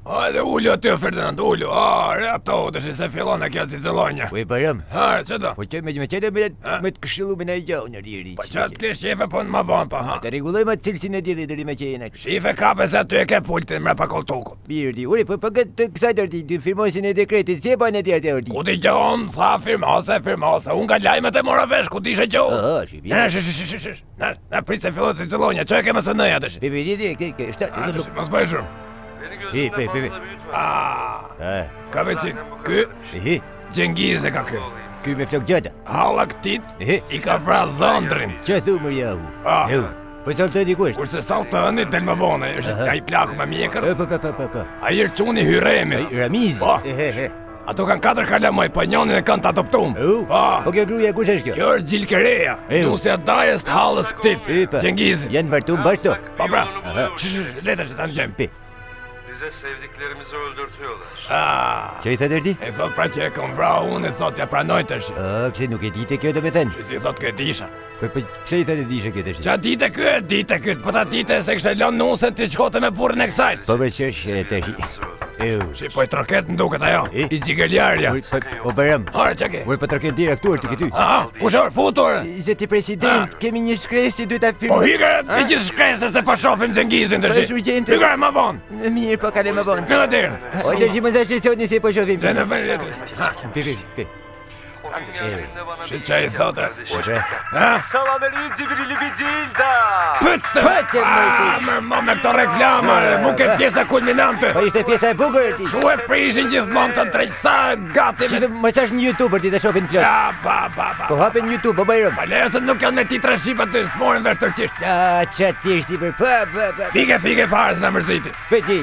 Hajde, ullu aty, Ferdinand, ullu. Ato, dëshë se fillon e kjo cicëllonja. Po e Bayram. Që do? Po që me qene me të këshillu me në gjau në riri. Po që të ke shefe po në më bon, pa ha. Të regullojmë atë cilësin e diri dëri me qene. Shefe kape se aty e ke pultin mre pa koltukut. Birdi, uri, po këtë kësaj dërdi, të firmosin e dekretit, si e pa në tjerë të ordi. Ku ti gjohën, tha firmose, unë nga lajmet e mora vesh, ku ti ishe gjohë. Shqipja. Shish. Na prit se fillon cicëllonja, që e ke më së nëja dëshë. Pipi, Mos bëj shumë. Pipi. Ka veç ky, Gjengiz e ka ky. Ky me flok gjata. Halla këtit, i ka vra dhëndrin. Që thumër jahu? Po saltëni ku është? Kurse saltëni del më vone, është ai plaku me mjekër. Po. Ai rçuni hyremi. Ramizi. Po. Ato kanë 4 kalamaj, po njonin e kanë të adoptum. Po kjo gruja kush është kjo? Kjo është Gjilkereja, nusja dajës të halës këtit, Gjengizit. Janë bërtum bashkë? Po pra, letër që ta në gjemë. Bize sevdiklerimizi öldürtüyorlar. Që i thë dërdi? E thot pra që e kom vra unë, e thot ja pranoj të shi. Pse nuk e dite kjo të me thënë? Që si thot kjo e disha. Pse i thë e disha kjo të shi? Qa dite kjo, po ta dite se kështë e lonë nusën të qkote me burën e kësajt. Po me qërsh të shi. Shi po i troket në duket ajo, i Gjigëljarja. O Bayram. Hore që ke? Ure po troket dira këtu ti këty. Kush orë, futur? Zoti president, kemi një shkresi duhet ta firmoj. Po hikër e gjithë shkrese se po shofim Gjengizin të shi. Hikër e më vonë. Mirë, po kale më vonë. Në në dirë. O të shi më dhe shesoni se po shofim. Dhe në bëjë letër. Pipi. Që që i thote? Salameri Cibrili Bicilda! Pëtë! Më me këto reklama, mu ke pjesa kulminante. Po ishte pjesa e bukur ti. Shu e prishin gjithmonë të drejtësa gati me... Më sash një YouTuber ti të shofin plot. Pa. Po hapen YouTube, po Bayram. Pa lesën nuk janë me titra shqipa të s'morin vesh tërqisht. Qatë tjerë si për pa. Fike fare se në mërziti. Pe ti,